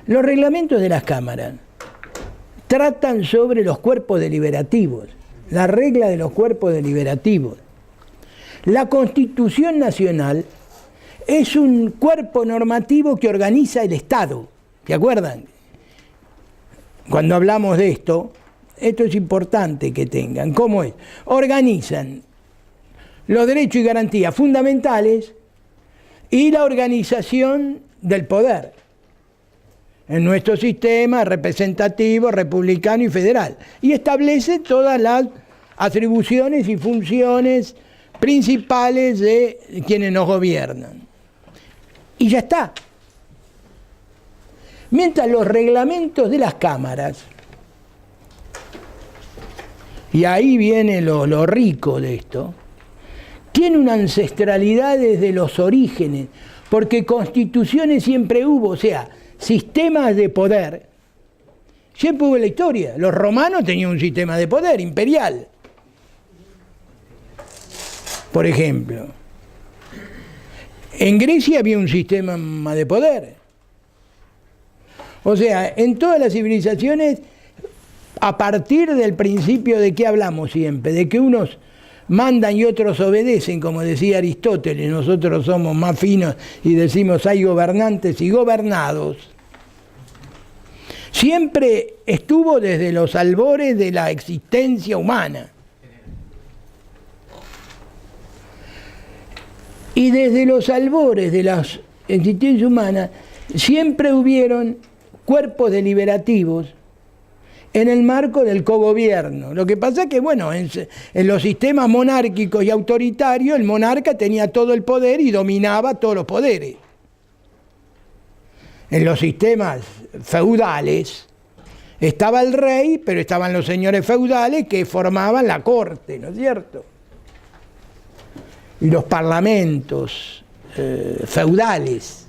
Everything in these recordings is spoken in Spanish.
Los reglamentos de las cámaras tratan sobre los cuerpos deliberativos, la regla de los cuerpos deliberativos. La Constitución Nacional es un cuerpo normativo que organiza el Estado. ¿Se acuerdan? Cuando hablamos de esto es importante que tengan. ¿Cómo es? Organizan los derechos y garantías fundamentales y la organización del poder en nuestro sistema representativo, republicano y federal. Y establece todas las atribuciones y funciones principales de quienes nos gobiernan. Y ya está. Mientras los reglamentos de las cámaras, y ahí viene lo rico de esto, tiene una ancestralidad desde los orígenes, porque constituciones siempre hubo, o sea, sistemas de poder, siempre hubo en la historia. Los romanos tenían un sistema de poder imperial, por ejemplo. En Grecia había un sistema de poder. O sea, en todas las civilizaciones, a partir del principio de que hablamos siempre, de que unos mandan y otros obedecen, como decía Aristóteles, nosotros somos más finos y decimos hay gobernantes y gobernados, siempre estuvo desde los albores de la existencia humana. Y desde los albores de la existencia humana siempre hubieron cuerpos deliberativos en el marco del cogobierno. Lo que pasa es que, bueno, en los sistemas monárquicos y autoritarios, el monarca tenía todo el poder y dominaba todos los poderes. En los sistemas feudales estaba el rey, pero estaban los señores feudales que formaban la corte, ¿no es cierto? Y los parlamentos feudales.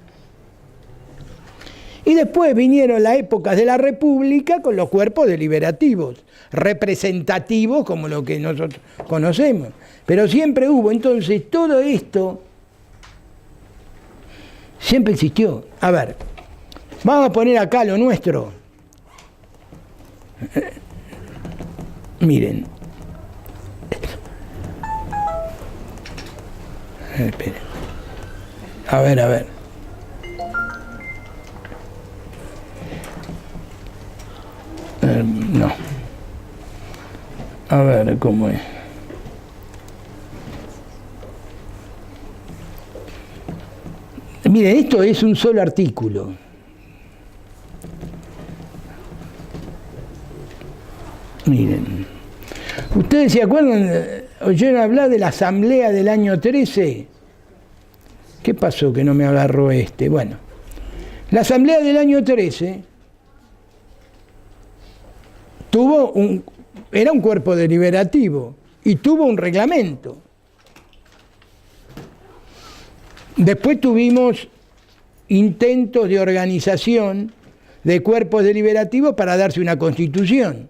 Y después vinieron las épocas de la República con los cuerpos deliberativos, representativos como lo que nosotros conocemos. Pero siempre hubo, entonces todo esto siempre existió. A ver, vamos a poner acá lo nuestro. Miren. Esperen. A ver. No. A ver cómo es. Miren, esto es un solo artículo. Miren. ¿Ustedes se acuerdan? ¿Oyeron hablar de la asamblea del año 13? ¿Qué pasó que no me agarró este? Bueno, la asamblea del año 13 era un cuerpo deliberativo y tuvo un reglamento. Después tuvimos intentos de organización de cuerpos deliberativos para darse una constitución.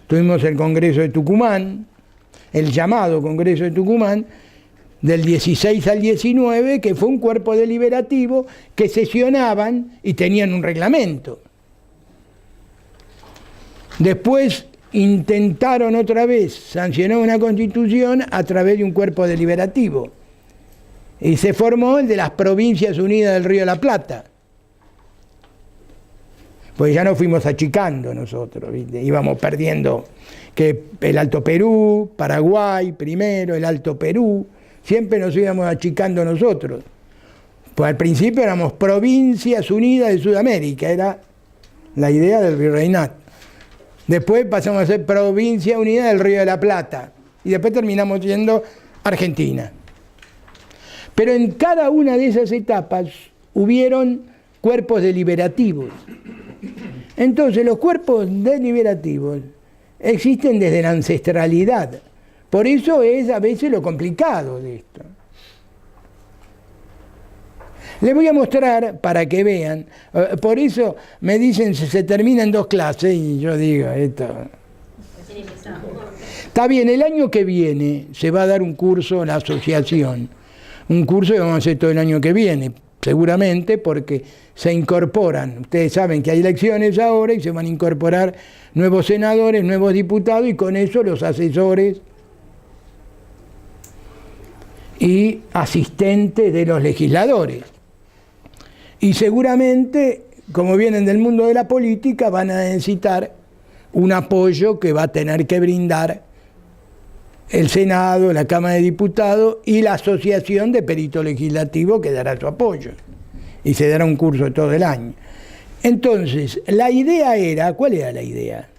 Tuvimos el Congreso de Tucumán, el llamado Congreso de Tucumán, del 16 al 19, que fue un cuerpo deliberativo que sesionaban y tenían un reglamento. Después intentaron otra vez sancionar una constitución a través de un cuerpo deliberativo. Y se formó el de las Provincias Unidas del Río de la Plata. Pues ya nos fuimos achicando nosotros, ¿viste? Íbamos perdiendo que el Alto Perú, Paraguay primero, el Alto Perú, siempre nos íbamos achicando nosotros. Pues al principio éramos Provincias Unidas de Sudamérica, era la idea del virreinato. Después pasamos a ser Provincia Unida del Río de la Plata. Y después terminamos siendo Argentina. Pero en cada una de esas etapas hubieron cuerpos deliberativos. Entonces los cuerpos deliberativos existen desde la ancestralidad. Por eso es a veces lo complicado de esto. Les voy a mostrar para que vean. Por eso me dicen se termina en 2 clases y yo digo, esto... Está bien, el año que viene se va a dar un curso en la asociación. Un curso que vamos a hacer todo el año que viene. seguramente porque se incorporan. Ustedes saben que hay elecciones ahora y se van a incorporar nuevos senadores, nuevos diputados, y con eso los asesores y asistentes de los legisladores. Y seguramente, como vienen del mundo de la política, van a necesitar un apoyo que va a tener que brindar el Senado, la Cámara de Diputados y la Asociación de Peritos Legislativos, que dará su apoyo. Y se dará un curso todo el año. Entonces, la idea era, ¿cuál era la idea?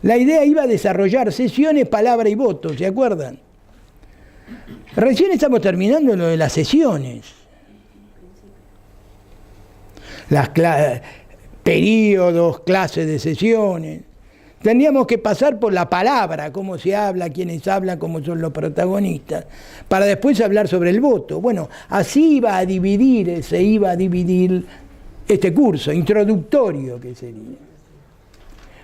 La idea iba a desarrollar sesiones, palabra y voto, ¿se acuerdan? Recién estamos terminando lo de las sesiones. Las periodos, clases de sesiones. Tendríamos que pasar por la palabra, cómo se habla, quiénes hablan, cómo son los protagonistas, para después hablar sobre el voto. Bueno, así se iba a dividir este curso, introductorio que sería.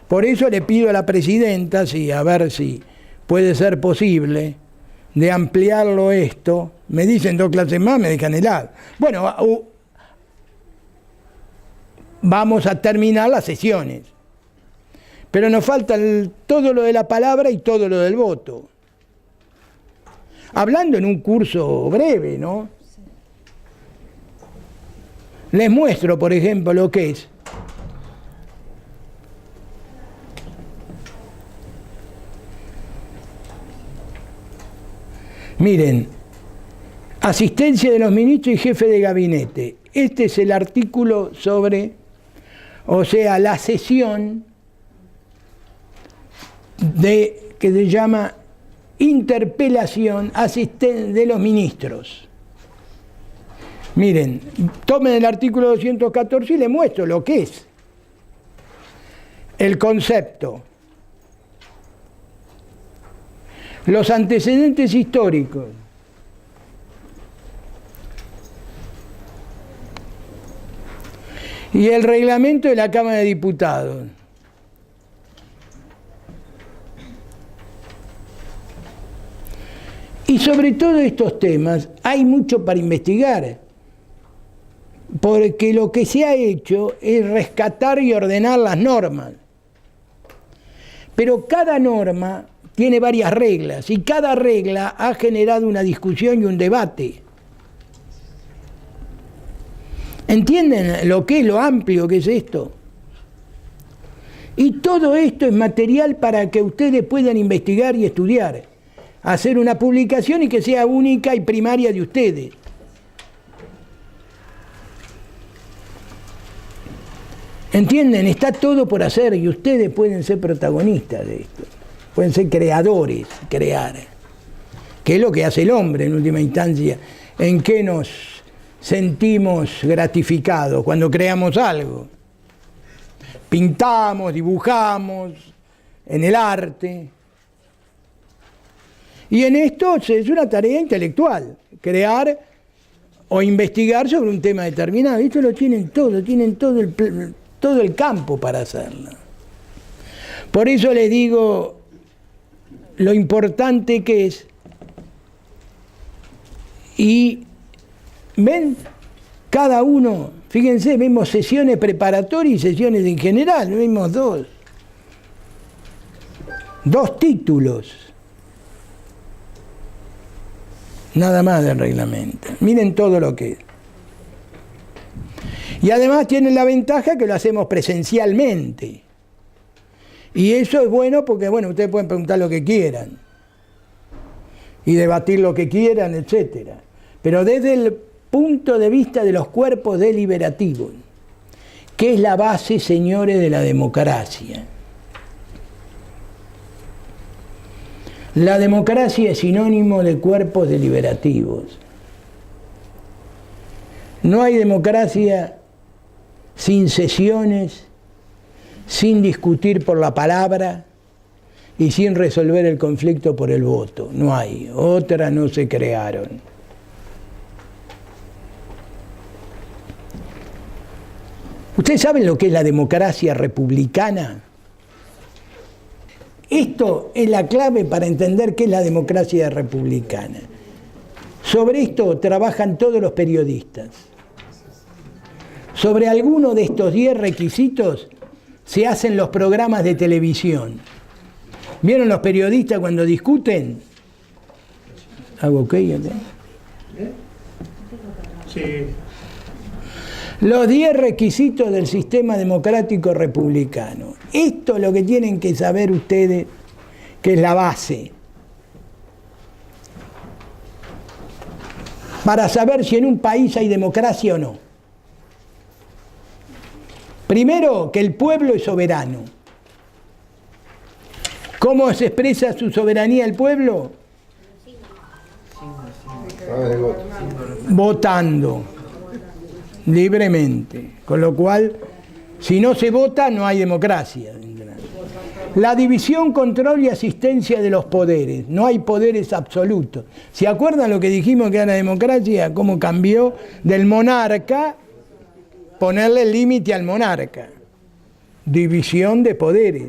Por eso le pido a la presidenta, a ver si puede ser posible, de ampliarlo esto. Me dicen 2 clases más, me dejan helado. Bueno, vamos a terminar las sesiones. Pero nos falta todo lo de la palabra y todo lo del voto. Hablando en un curso breve, ¿no? Les muestro, por ejemplo, lo que es. Miren, asistencia de los ministros y jefe de gabinete. Este es el artículo sobre, o sea, la sesión que se llama interpelación de los ministros. Miren, tomen el artículo 214 y les muestro lo que es el concepto, los antecedentes históricos, y el reglamento de la Cámara de Diputados. Y sobre todos estos temas hay mucho para investigar, porque lo que se ha hecho es rescatar y ordenar las normas. Pero cada norma tiene varias reglas, y cada regla ha generado una discusión y un debate. ¿Entienden lo amplio que es esto? Y todo esto es material para que ustedes puedan investigar y estudiar, hacer una publicación y que sea única y primaria de ustedes. ¿Entienden? Está todo por hacer y ustedes pueden ser protagonistas de esto. Pueden ser creadores, crear. Que es lo que hace el hombre en última instancia. ¿En qué nos sentimos gratificados? Cuando creamos algo. Pintamos, dibujamos, en el arte. Y en esto es una tarea intelectual, crear o investigar sobre un tema determinado. Esto lo tienen todo el campo para hacerlo. Por eso les digo lo importante que es. Y ven, cada uno, fíjense, vemos sesiones preparatorias y sesiones en general, vemos dos títulos. Nada más del reglamento. Miren todo lo que es. Y además tienen la ventaja que lo hacemos presencialmente. Y eso es bueno porque, bueno, ustedes pueden preguntar lo que quieran. Y debatir lo que quieran, etc. Pero desde el punto de vista de los cuerpos deliberativos, que es la base, señores, de la democracia. La democracia es sinónimo de cuerpos deliberativos. No hay democracia sin sesiones, sin discutir por la palabra y sin resolver el conflicto por el voto. No hay. Otras no se crearon. ¿Ustedes saben lo que es la democracia republicana? Esto es la clave para entender qué es la democracia republicana. Sobre esto trabajan todos los periodistas. Sobre alguno de estos 10 requisitos se hacen los programas de televisión. ¿Vieron los periodistas cuando discuten? ¿Hago ok? Sí. Los 10 requisitos del sistema democrático republicano. Esto es lo que tienen que saber ustedes, que es la base. Para saber si en un país hay democracia o no. Primero, que el pueblo es soberano. ¿Cómo se expresa su soberanía el pueblo? Votando libremente. Con lo cual, si no se vota, no hay democracia. La división, control y asistencia de los poderes. No hay poderes absolutos. ¿Se acuerdan lo que dijimos que era la democracia? ¿Cómo cambió del monarca? Ponerle el límite al monarca. División de poderes.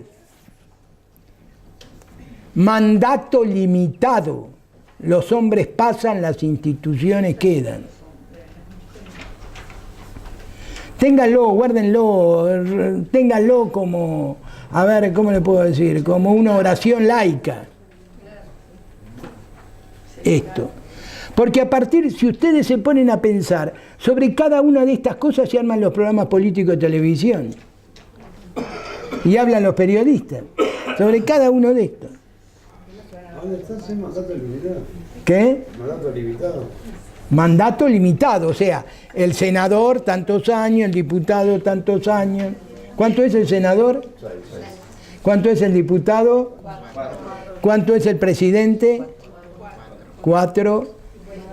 Mandato limitado. Los hombres pasan, las instituciones quedan. Ténganlo, guárdenlo, ténganlo como, a ver, ¿cómo le puedo decir? Como una oración laica. Esto. Porque a partir, si ustedes se ponen a pensar sobre cada una de estas cosas, se arman los programas políticos de televisión. Y hablan los periodistas sobre cada uno de estos. ¿Dónde está ese mandato limitado? ¿Qué? Mandato limitado. Mandato limitado, o sea, el senador tantos años, el diputado tantos años. ¿Cuánto es el senador? 6. ¿Cuánto es el diputado? 4. ¿Cuánto es el presidente? 4.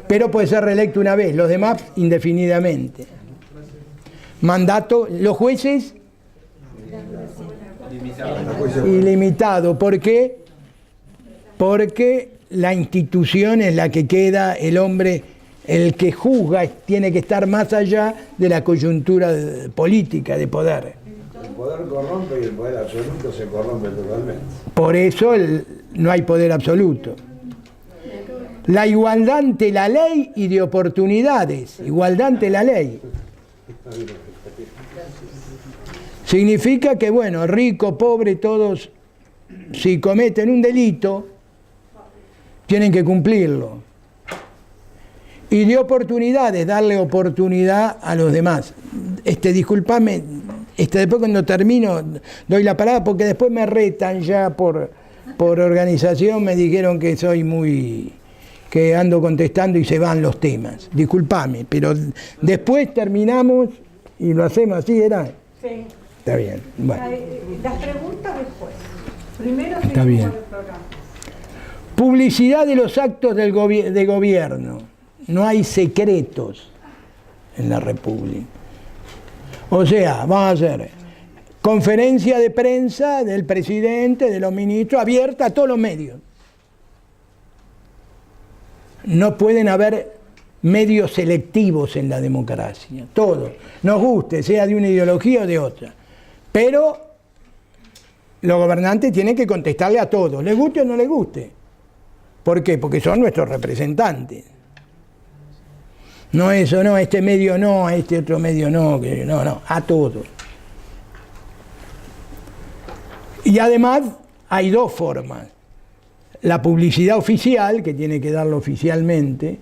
Pero puede ser reelecto una vez, los demás indefinidamente. Mandato, los jueces ilimitado. ¿Por qué? Porque la institución es la que queda, el hombre, el que juzga, tiene que estar más allá de la coyuntura política de poder. El poder corrompe y el poder absoluto se corrompe totalmente. Por eso no hay poder absoluto. La igualdad ante la ley y de oportunidades. Igualdad ante la ley. Significa que, bueno, rico, pobre, todos, si cometen un delito, tienen que cumplirlo. Y de oportunidades, darle oportunidad a los demás. Disculpame, después cuando termino doy la palabra porque después me retan ya por organización, me dijeron que soy que ando contestando y se van los temas. Disculpame, pero después terminamos y lo hacemos así, ¿era? Sí. Está bien. Bueno. Las preguntas después. Primero Está bien. el programa. Publicidad de los actos de gobierno. No hay secretos en la República. O sea, vamos a hacer conferencia de prensa del presidente, de los ministros, abierta a todos los medios. No pueden haber medios selectivos en la democracia. Todos. Nos guste, sea de una ideología o de otra. Pero los gobernantes tienen que contestarle a todos, les guste o no les guste. ¿Por qué? Porque son nuestros representantes. No eso, no, este medio no, a este otro medio no, no, a todos. Y además hay dos formas. La publicidad oficial, que tiene que darlo oficialmente,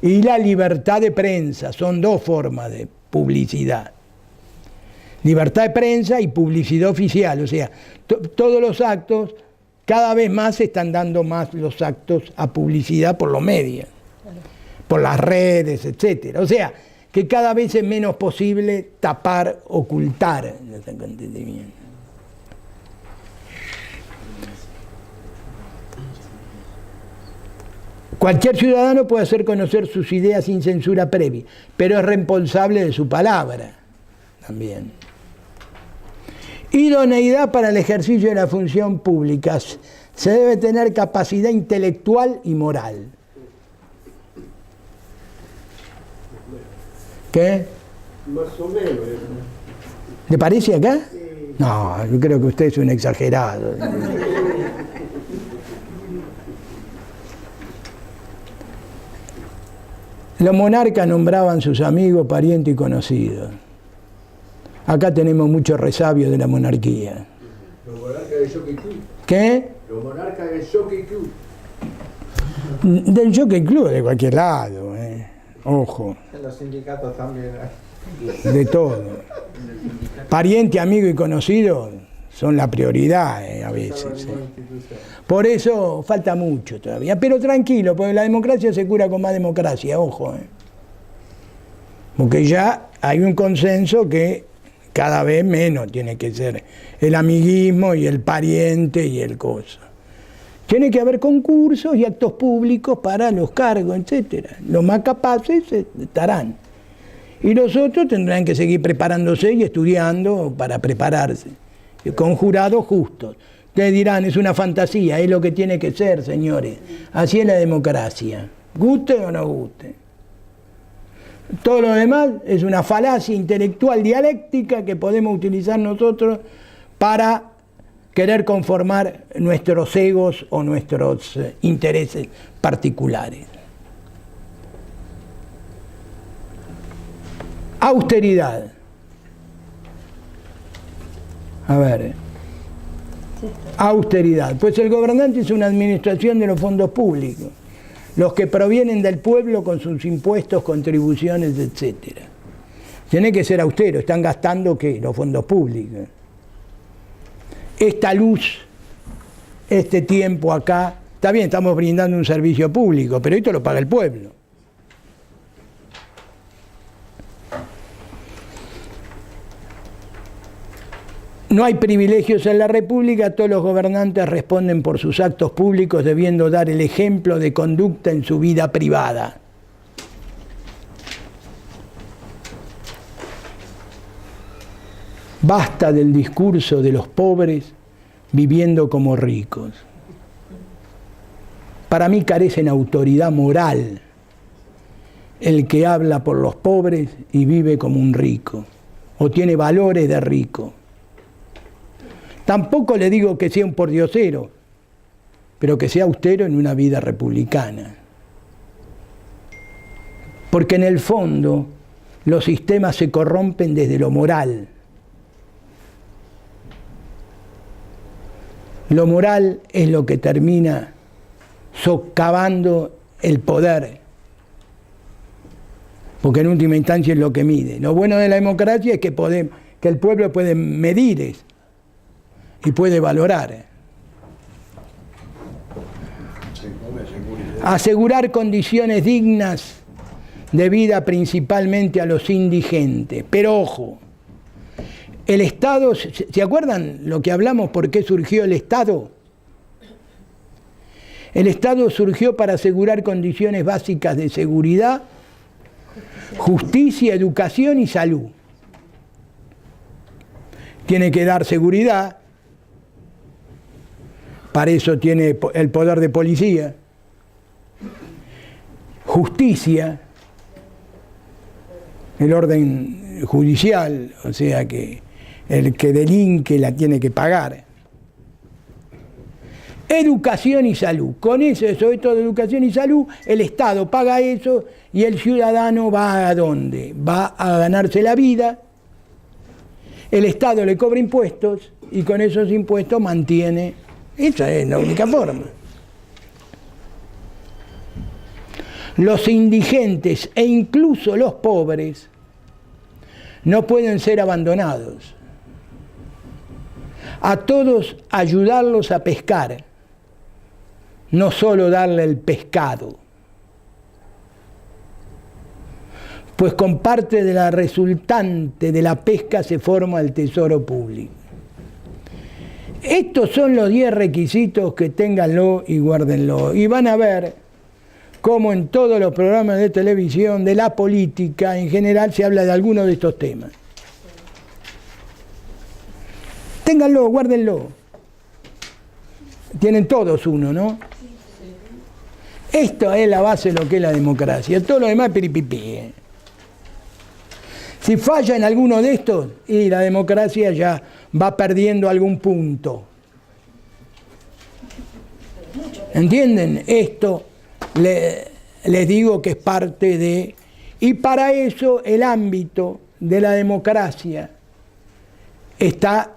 y la libertad de prensa. Son dos formas de publicidad. Libertad de prensa y publicidad oficial. O sea, todos los actos, cada vez más se están dando más los actos a publicidad por los medios, por las redes, etcétera. O sea, que cada vez es menos posible tapar, ocultar. Cualquier ciudadano puede hacer conocer sus ideas sin censura previa, pero es responsable de su palabra también. Idoneidad para el ejercicio de la función pública. Se debe tener capacidad intelectual y moral. ¿Qué? Más o menos. ¿Le parece acá? No, yo creo que usted es un exagerado. Los monarcas nombraban sus amigos, parientes y conocidos. Acá tenemos mucho resabio de la monarquía. Los monarcas del Jockey Club. ¿Qué? Los monarcas del Jockey Club. Del Jockey Club, de cualquier lado, ojo, En los sindicatos también hay. de todo. Pariente, amigo y conocido son la prioridad a veces. Por eso falta mucho todavía, pero tranquilo, porque la democracia se cura con más democracia, ojo. Porque ya hay un consenso que cada vez menos tiene que ser el amiguismo y el pariente y el coso. Tiene que haber concursos y actos públicos para los cargos, etcétera. Los más capaces estarán. Y los otros tendrán que seguir preparándose y estudiando para prepararse, con jurados justos. Ustedes dirán, es una fantasía, es lo que tiene que ser, señores. Así es la democracia, guste o no guste. Todo lo demás es una falacia intelectual dialéctica que podemos utilizar nosotros para querer conformar nuestros egos o nuestros intereses particulares. Austeridad. A ver. Austeridad. Pues el gobernante es una administración de los fondos públicos, los que provienen del pueblo con sus impuestos, contribuciones, etc. Tiene que ser austero. ¿Están gastando qué? Los fondos públicos. Esta luz, este tiempo acá, está bien, estamos brindando un servicio público, pero esto lo paga el pueblo. No hay privilegios en la República, todos los gobernantes responden por sus actos públicos, debiendo dar el ejemplo de conducta en su vida privada. Basta del discurso de los pobres viviendo como ricos. Para mí carecen autoridad moral el que habla por los pobres y vive como un rico, o tiene valores de rico. Tampoco le digo que sea un pordiosero, pero que sea austero en una vida republicana. Porque en el fondo los sistemas se corrompen desde lo moral. Lo moral es lo que termina socavando el poder, porque en última instancia es lo que mide. Lo bueno de la democracia es que el pueblo puede medir eso y puede valorar. Asegurar condiciones dignas de vida principalmente a los indigentes. Pero ojo, el Estado, ¿se acuerdan lo que hablamos por qué surgió el Estado? El Estado surgió para asegurar condiciones básicas de seguridad, justicia, educación y salud. Tiene que dar seguridad, para eso tiene el poder de policía, justicia, el orden judicial, o sea que el que delinque la tiene que pagar. Educación y salud. Con eso, sobre todo educación y salud, el Estado paga eso y el ciudadano va ¿a dónde? Va a ganarse la vida, el Estado le cobra impuestos y con esos impuestos mantiene. Esa es la única forma. Los indigentes e incluso los pobres no pueden ser abandonados. A todos ayudarlos a pescar, no solo darle el pescado, pues con parte de la resultante de la pesca se forma el tesoro público. Estos son los 10 requisitos que ténganlo y guárdenlo. Y van a ver cómo en todos los programas de televisión, de la política en general, se habla de alguno de estos temas. Ténganlo, guárdenlo. Tienen todos uno, ¿no? Esto es la base de lo que es la democracia. Todo lo demás es piripipí. Si falla en alguno de estos, y la democracia ya va perdiendo algún punto. ¿Entienden? Esto les digo que es parte de... Y para eso el ámbito de la democracia está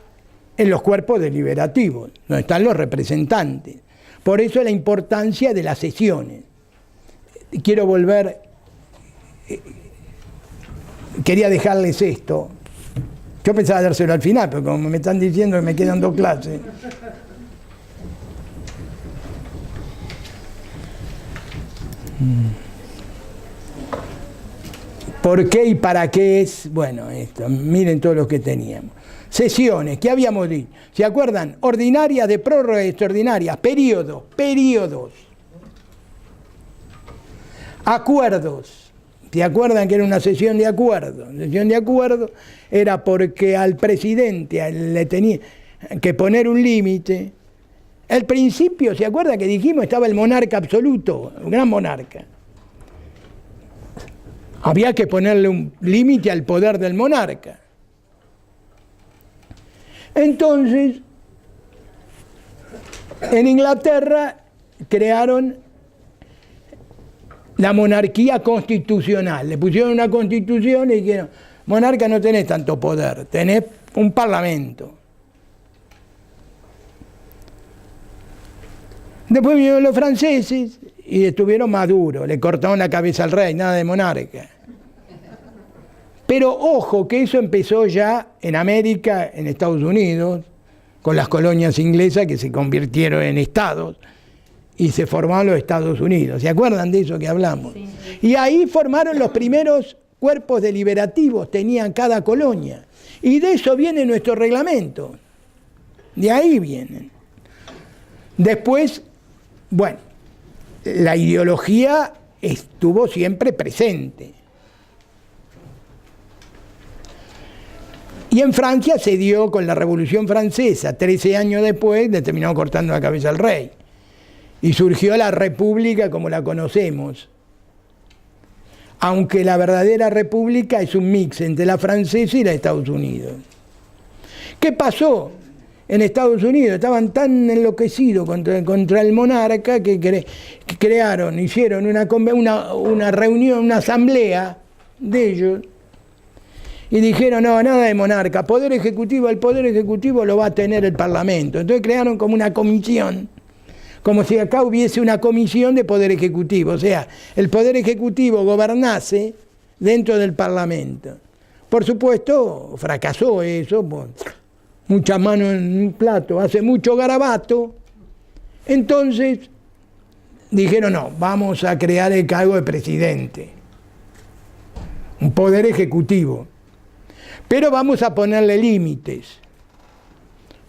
en los cuerpos deliberativos, no están los representantes. Por eso la importancia de las sesiones. Quiero volver, quería dejarles esto. Yo pensaba dárselo al final, pero como me están diciendo que me quedan 2 clases. ¿Por qué y para qué es? Bueno, esto, miren todo lo que teníamos. Sesiones, ¿qué habíamos dicho? ¿Se acuerdan? Ordinarias, de prórroga extraordinarias, periodos. Acuerdos. ¿Se acuerdan que era una sesión de acuerdo? Sesión de acuerdo era porque al presidente le tenía que poner un límite. Al principio, ¿se acuerdan que dijimos? Estaba el monarca absoluto, el gran monarca. Había que ponerle un límite al poder del monarca. Entonces, en Inglaterra crearon la monarquía constitucional. Le pusieron una constitución y dijeron, monarca, no tenés tanto poder, tenés un parlamento. Después vinieron los franceses y estuvieron más duros, le cortaron la cabeza al rey, nada de monarca. Pero ojo que eso empezó ya en América, en Estados Unidos, con las colonias inglesas que se convirtieron en estados y se formaron los Estados Unidos. ¿Se acuerdan de eso que hablamos? Sí. Y ahí formaron los primeros cuerpos deliberativos, tenían cada colonia. Y de eso viene nuestro reglamento. De ahí vienen. Después, bueno, la ideología estuvo siempre presente. Y en Francia se dio con la Revolución Francesa, 13 años después, le terminó cortando la cabeza al rey. Y surgió la República como la conocemos. Aunque la verdadera República es un mix entre la francesa y la de Estados Unidos. ¿Qué pasó? En Estados Unidos estaban tan enloquecidos contra el monarca que hicieron una reunión, una asamblea de ellos. Y dijeron, no, nada de monarca, poder ejecutivo, el poder ejecutivo lo va a tener el Parlamento. Entonces crearon como una comisión, como si acá hubiese una comisión de poder ejecutivo, o sea, el poder ejecutivo gobernase dentro del Parlamento. Por supuesto, fracasó eso, mucha mano en un plato, hace mucho garabato. Entonces dijeron, no, vamos a crear el cargo de presidente, un poder ejecutivo. Pero vamos a ponerle límites.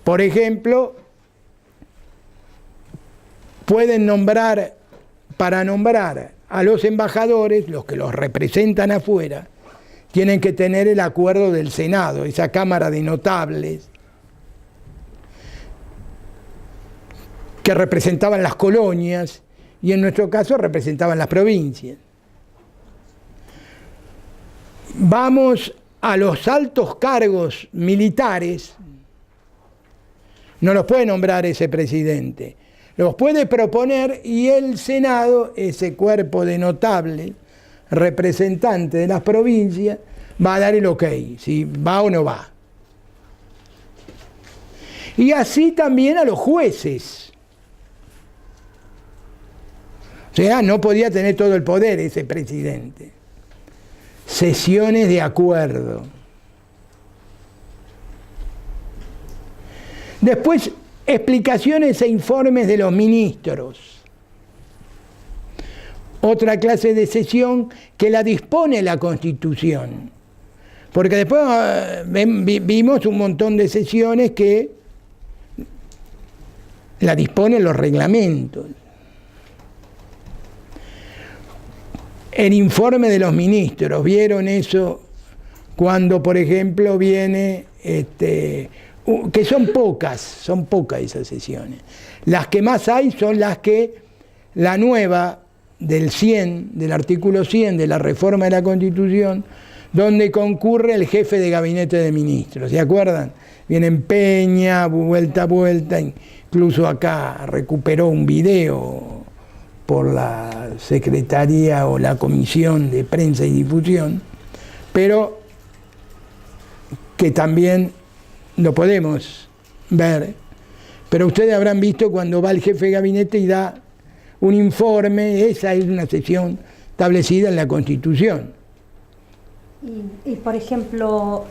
Por ejemplo, pueden nombrar, para nombrar a los embajadores, los que los representan afuera, tienen que tener el acuerdo del Senado, esa Cámara de Notables, que representaban las colonias, y en nuestro caso representaban las provincias. Vamos a los altos cargos militares, no los puede nombrar ese presidente, los puede proponer y el Senado, ese cuerpo de notables, representante de las provincias, va a dar el ok, si va o no va. Y así también a los jueces. O sea, no podía tener todo el poder ese presidente. Sesiones de acuerdo. Después, explicaciones e informes de los ministros. Otra clase de sesión que la dispone la Constitución. Porque después vimos un montón de sesiones que la disponen los reglamentos. El informe de los ministros, ¿vieron eso? Cuando, por ejemplo, viene, que son pocas esas sesiones. Las que más hay son las que la nueva del 100, del artículo 100 de la reforma de la Constitución, donde concurre el jefe de gabinete de ministros, ¿se acuerdan? Vienen Peña, vuelta a vuelta, incluso acá recuperó un video por la Secretaría o la Comisión de Prensa y Difusión, pero que también lo podemos ver, pero ustedes habrán visto cuando va el jefe de gabinete y da un informe, esa es una sesión establecida en la Constitución. Y por ejemplo,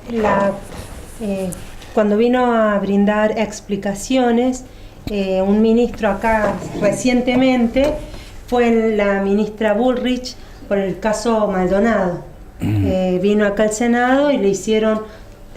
cuando vino a brindar explicaciones, un ministro acá recientemente fue la ministra Bullrich por el caso Maldonado. Vino acá al Senado y le hicieron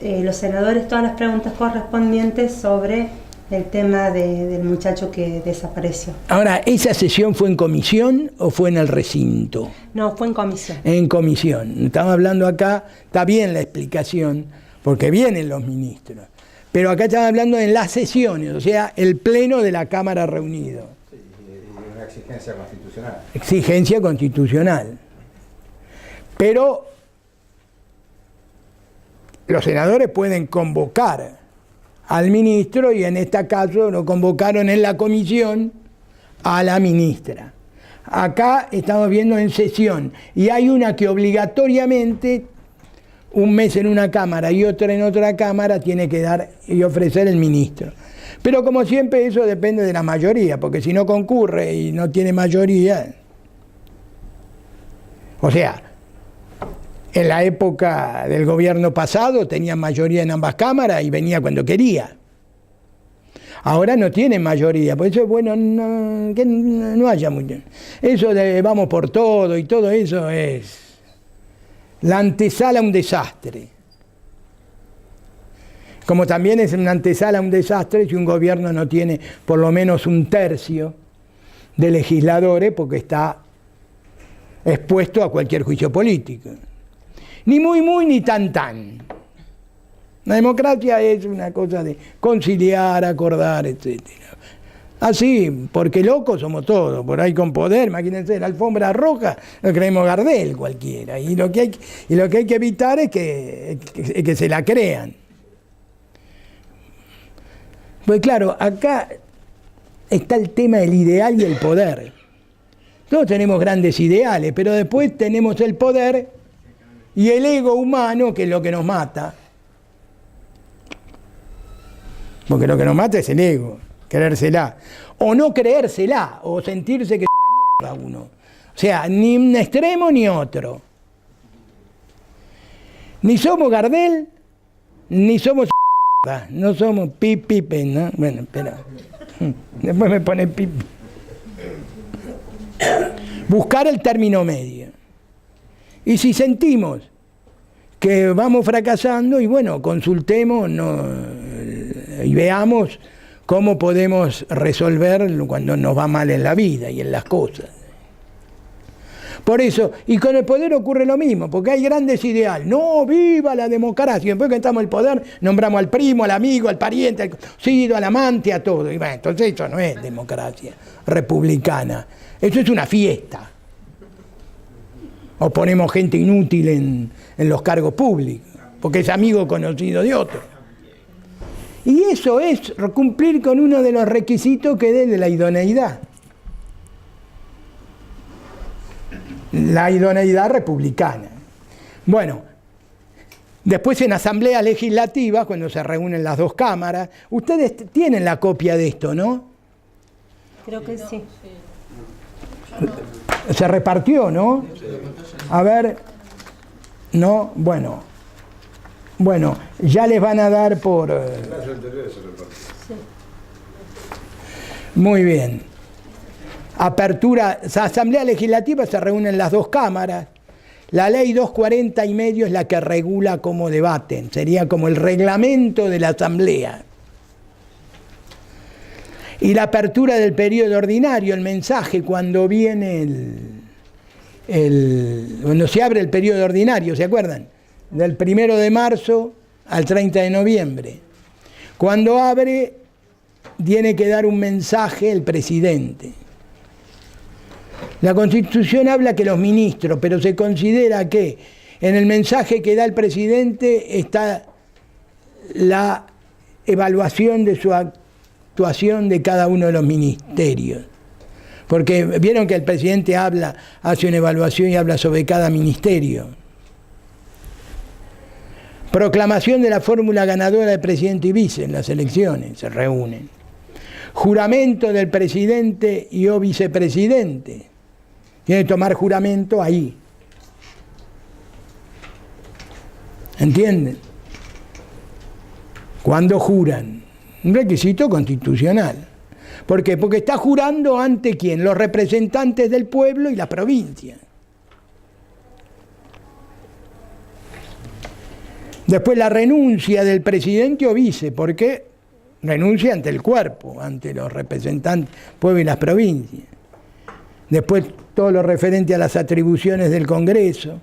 los senadores todas las preguntas correspondientes sobre el tema del muchacho que desapareció. Ahora, ¿esa sesión fue en comisión o fue en el recinto? No, fue en comisión. En comisión. Estamos hablando acá, está bien la explicación, porque vienen los ministros. Pero acá estamos hablando en las sesiones, o sea, el pleno de la Cámara reunido. Sí, y una exigencia constitucional. Exigencia constitucional. Pero los senadores pueden convocar al ministro y en este caso lo convocaron en la comisión a la ministra. Acá estamos viendo en sesión y hay una que obligatoriamente un mes en una cámara y otra en otra cámara tiene que dar y ofrecer el ministro. Pero como siempre eso depende de la mayoría, porque si no concurre y no tiene mayoría, o sea, en la época del gobierno pasado tenía mayoría en ambas cámaras y venía cuando quería. Ahora no tiene mayoría, por eso es bueno que no haya mucho. Eso de vamos por todo y todo eso es la antesala a un desastre. Como también es una antesala a un desastre si un gobierno no tiene por lo menos un tercio de legisladores porque está expuesto a cualquier juicio político. Ni muy ni tan. La democracia es una cosa de conciliar, acordar, etc. Así, porque locos somos todos, por ahí con poder, imagínense, la alfombra roja, lo creemos Gardel cualquiera, y lo que hay que evitar es que se la crean. Pues claro, acá está el tema del ideal y el poder. Todos tenemos grandes ideales, pero después tenemos el poder y el ego humano, que es lo que nos mata. Porque lo que nos mata es el ego, creérsela. O no creérsela, o sentirse que es una mierda uno. O sea, ni un extremo ni otro. Ni somos Gardel, ni somos no somos pipe, ¿no? Bueno, espera. Después me pone pipe. Buscar el término medio. Y si sentimos que vamos fracasando, y bueno, consultemos y veamos cómo podemos resolver cuando nos va mal en la vida y en las cosas. Por eso, y con el poder ocurre lo mismo, porque hay grandes ideales. No, viva la democracia. Después que estamos en el poder, nombramos al primo, al amigo, al pariente, al conocido, al amante, a todo. Y bueno, entonces eso no es democracia republicana. Eso es una fiesta. O ponemos gente inútil en los cargos públicos, porque es amigo conocido de otro. Y eso es cumplir con uno de los requisitos que es de la idoneidad. La idoneidad republicana. Bueno, después en asambleas legislativas, cuando se reúnen las dos cámaras, ustedes tienen la copia de esto, ¿no? Creo que sí. Se repartió, ¿no? A ver, no, bueno, ya les van a dar por... Muy bien. Apertura, asamblea legislativa se reúnen las dos cámaras. La ley 240 y medio es la que regula cómo debaten, sería como el reglamento de la asamblea. Y la apertura del periodo ordinario, el mensaje cuando viene cuando se abre el periodo ordinario, ¿se acuerdan? Del 1 de marzo al 30 de noviembre. Cuando abre, tiene que dar un mensaje el presidente. La Constitución habla que los ministros, pero se considera que en el mensaje que da el presidente está la evaluación de su actuación de cada uno de los ministerios. Porque vieron que el presidente hace una evaluación y habla sobre cada ministerio. Proclamación de la fórmula ganadora de presidente y vice en las elecciones, se reúnen. Juramento del presidente y o vicepresidente. Tiene que tomar juramento ahí. ¿Entienden? Cuando juran. Un requisito constitucional. ¿Por qué? Porque está jurando ante quién, los representantes del pueblo y la provincia. Después la renuncia del presidente o vice, porque renuncia ante el cuerpo, ante los representantes del pueblo y las provincias. Después todo lo referente a las atribuciones del Congreso.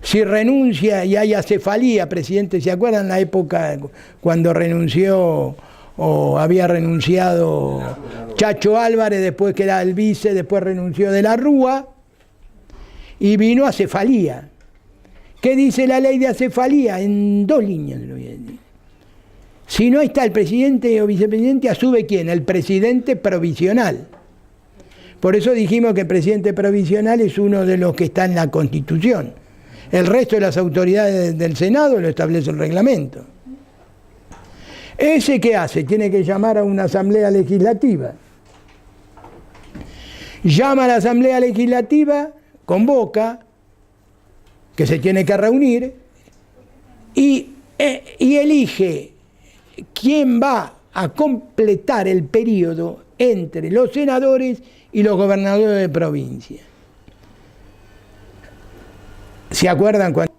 Si renuncia y hay acefalía, presidente, ¿se acuerdan la época cuando renunció o había renunciado Chacho Álvarez, después que era el vice, después renunció de la Rúa y vino acefalía? ¿Qué dice la ley de acefalía? En 2 líneas lo voy a decir. Si no está el presidente o vicepresidente, asume ¿quién? El presidente provisional. Por eso dijimos que el presidente provisional es uno de los que está en la Constitución. El resto de las autoridades del Senado lo establece el reglamento. ¿Ese qué hace? Tiene que llamar a una asamblea legislativa. Llama a la asamblea legislativa, convoca, que se tiene que reunir, y elige quién va a completar el periodo entre los senadores y los gobernadores de provincia. ¿Se acuerdan cuando?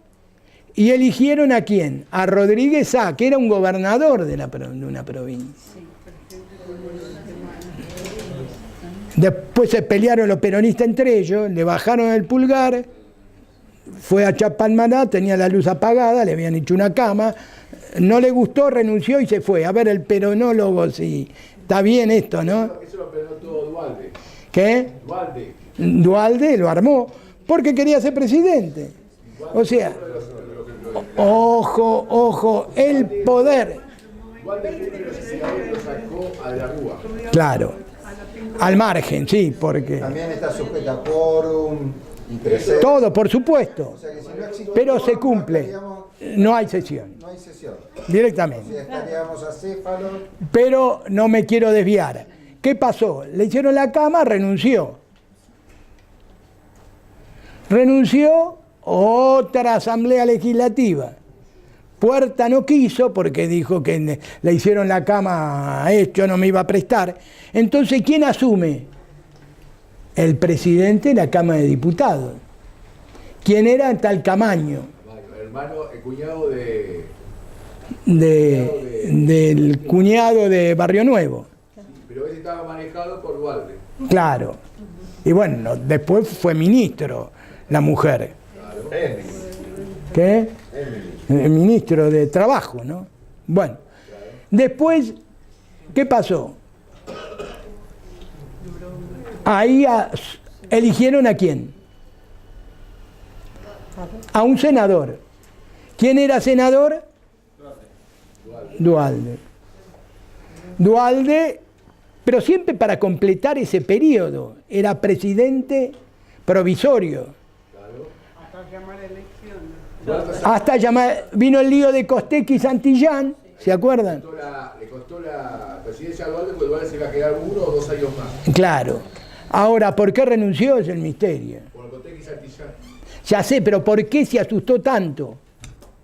Y eligieron ¿a quién? A Rodríguez Sá, que era un gobernador de una provincia. Después se pelearon los peronistas entre ellos, le bajaron el pulgar, fue a Chapalmaná, tenía la luz apagada, le habían hecho una cama, no le gustó, renunció y se fue. A ver, el peronólogo, sí, está bien esto, ¿no? Eso lo peleó todo Dualde. ¿Qué? Dualde lo armó porque quería ser presidente. O sea, ojo, el poder. Dualde primero lo sacó a de la Rúa. Claro, al margen, sí, porque... También está sujeta a quórum y precepto. Todo, por supuesto. O sea que si no existe Pero quórum, se cumple. No hay sesión. No hay sesión. Directamente. O sea, estaríamos acéfalo. Pero no me quiero desviar. ¿Qué pasó? Le hicieron la cama, renunció. Renunció otra asamblea legislativa. Puerta no quiso porque dijo que le hicieron la cama a esto, no me iba a prestar. Entonces, ¿quién asume? El presidente de la Cámara de Diputados. ¿Quién era? Tal Camaño. El cuñado del cuñado de Barrio Nuevo. Pero ese estaba manejado por Dualde. Claro. Y bueno, después fue ministro la mujer. Claro. ¿Qué? El ministro de Trabajo, ¿no? Bueno. Después, ¿qué pasó? Ahí eligieron ¿a quién? A un senador. ¿Quién era senador? Dualde. Dualde, pero siempre para completar ese periodo. Era presidente provisorio. Hasta llamar, vino el lío de Costec y Santillán, ¿se acuerdan? Le costó la presidencia a Dualde porque Dualde se iba a quedar 1 o 2 años más. Claro. Ahora, ¿por qué renunció? Es el misterio. Por Costec y Santillán. Ya sé, pero ¿por qué se asustó tanto?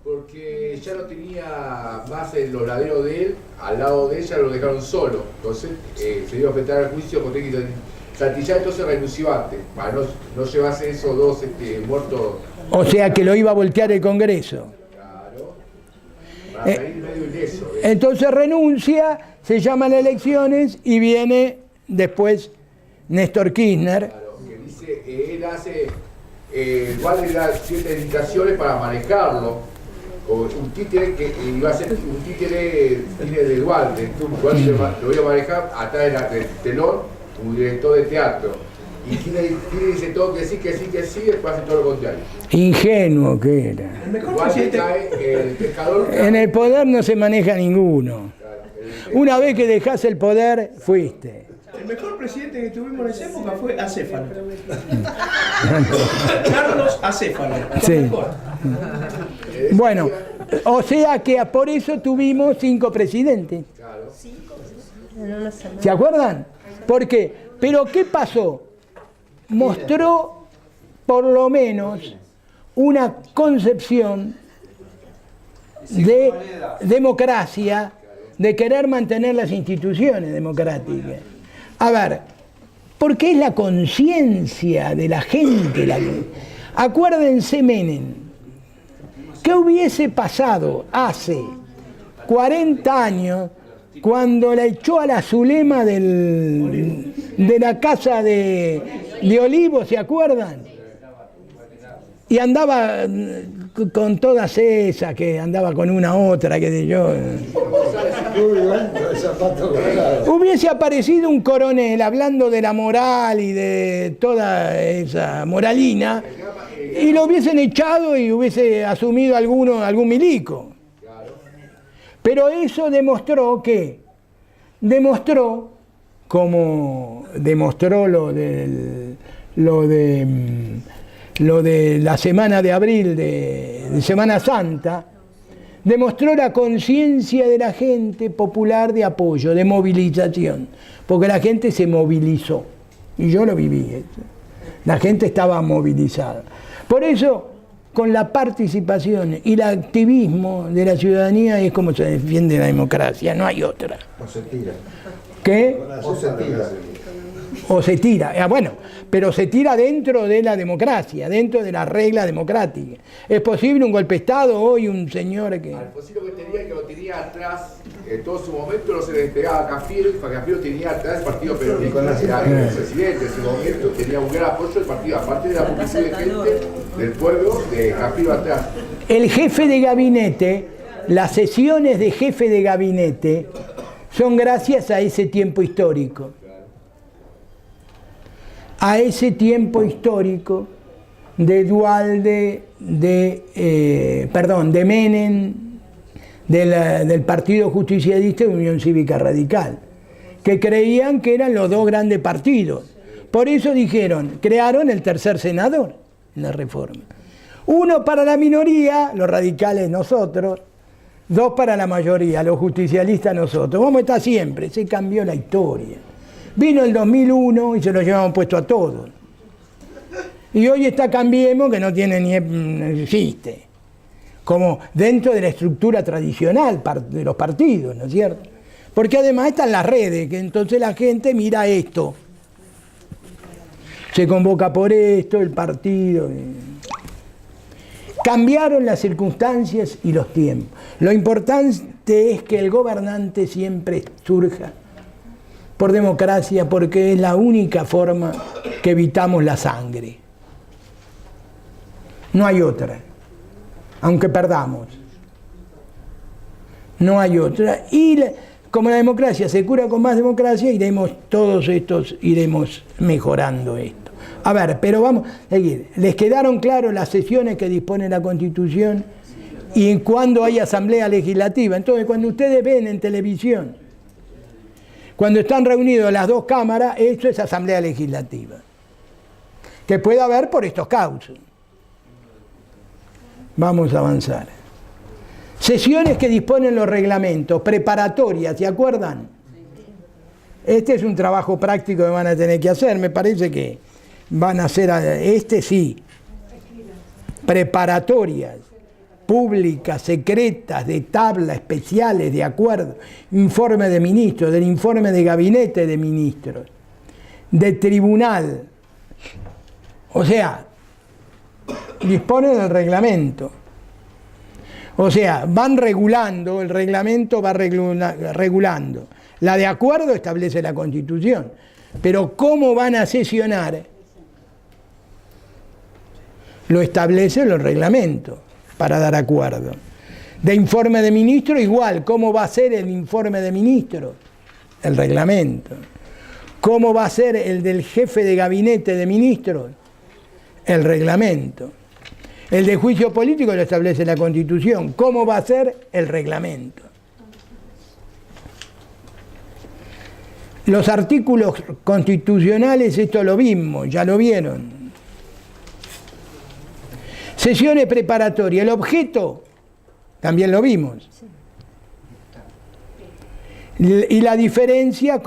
Porque ya no tenía más en los laderos de él, al lado de ella lo dejaron solo. Entonces se iba a enfrentar al juicio Costec y Santillán, entonces renunció antes, para no llevarse esos 2 muertos. O sea que lo iba a voltear el Congreso. Claro. Para salir medio ileso. Entonces renuncia, se llaman elecciones y viene después Néstor Kirchner. Claro, que dice, él hace, igual le da ciertas indicaciones para manejarlo. O un títere que iba a ser un títere de Dualde. Lo voy a manejar atrás del telón, un director de teatro. Y Kirchner dice todo que sí, después hace todo lo contrario. Ingenuo que era. El mejor Dualde presidente. cae, el pescador. En el poder no se maneja ninguno. Una vez que dejás el poder, fuiste. El mejor presidente que tuvimos en esa época fue Acéfalo. Carlos Acéfalo. Sí. Bueno, O sea que por eso tuvimos 5 presidentes. En una semana. ¿Se acuerdan? ¿Por qué? Pero ¿qué pasó? Mostró por lo menos una concepción de democracia, de querer mantener las instituciones democráticas. A ver, porque es la conciencia de la gente. Acuérdense Menem, ¿qué hubiese pasado hace 40 años cuando la echó a la Zulema de la casa de Olivos, ¿se acuerdan? Y andaba con todas esas, que andaba con una otra, que de yo. Hubiese aparecido un coronel hablando de la moral y de toda esa moralina, y lo hubiesen echado y hubiese asumido algún milico. Pero eso demostró que, como demostró lo de la semana de abril de Semana Santa, demostró la conciencia de la gente popular de apoyo, de movilización, porque la gente se movilizó, y yo lo viví, la gente estaba movilizada. Por eso, con la participación y el activismo de la ciudadanía es como se defiende la democracia, no hay otra. O se tira. ¿Qué? O se tira. O se tira, bueno, pero se tira dentro de la democracia, dentro de la regla democrática. ¿Es posible un golpe de Estado hoy, un señor que...? Alfonsino que lo tenía atrás, en todo su momento no se le despegaba a Cafiero, y Cafiero tenía atrás el partido peronista, era el presidente en ese momento, tenía un gran apoyo del partido, aparte de la multitud de gente del pueblo de Cafiero atrás. El jefe de gabinete, las sesiones de jefe de gabinete son gracias a ese tiempo histórico. A ese tiempo histórico de Duhalde, de Menem, del Partido Justicialista y Unión Cívica Radical, que creían que eran los dos grandes partidos. Por eso crearon el tercer senador en la reforma. Uno para la minoría, los radicales nosotros, 2 para la mayoría, los justicialistas nosotros. Vamos a estar siempre, se cambió la historia. Vino el 2001 y se lo llevamos puesto a todos. Y hoy está Cambiemos, que no existe. Como dentro de la estructura tradicional de los partidos, ¿no es cierto? Porque además están las redes, que entonces la gente mira esto. Se convoca por esto, el partido. Cambiaron las circunstancias y los tiempos. Lo importante es que el gobernante siempre surja por democracia, porque es la única forma que evitamos la sangre. No hay otra, aunque perdamos. No hay otra. Y como la democracia se cura con más democracia, iremos mejorando esto. A ver, pero vamos a seguir. ¿Les quedaron claras las sesiones que dispone la Constitución y en cuándo hay asamblea legislativa? Entonces, cuando ustedes ven en televisión, cuando están reunidos las 2 cámaras, eso es asamblea legislativa, que puede haber por estos causos. Vamos a avanzar. Sesiones que disponen los reglamentos, preparatorias, ¿se acuerdan? Este es un trabajo práctico que van a tener que hacer, me parece que van a hacer, sí, preparatorias, públicas, secretas, de tabla, especiales, de acuerdo, informe de ministros, del informe de gabinete de ministros, de tribunal, o sea, disponen del reglamento. O sea, van regulando, el reglamento va regulando. La de acuerdo establece la Constitución, pero cómo van a sesionar lo establecen los reglamentos para dar acuerdo. De informe de ministro igual, ¿cómo va a ser el informe de ministro? El reglamento. ¿Cómo va a ser el del jefe de gabinete de ministros? El reglamento. El de juicio político lo establece la Constitución. ¿Cómo va a ser? El reglamento. Los artículos constitucionales, esto lo vimos, ya lo vieron. Sesiones preparatorias. El objeto también lo vimos. Y la diferencia